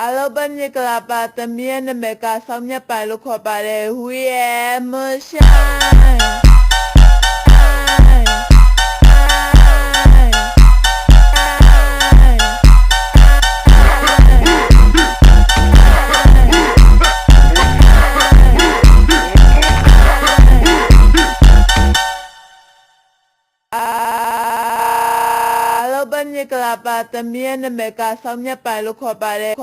အားလုံးပဲမြကလာပါသမီးရဲ့နာမည်ကဆောင်းမြတ်ပိုင်လို့ခေါ်ပါတယ် We are Moonshine မြကလာပါသမီးရဲ့နာမည်ကဆောင်းမြတ်ပိုင်လို့ခေါ်ပါတယ်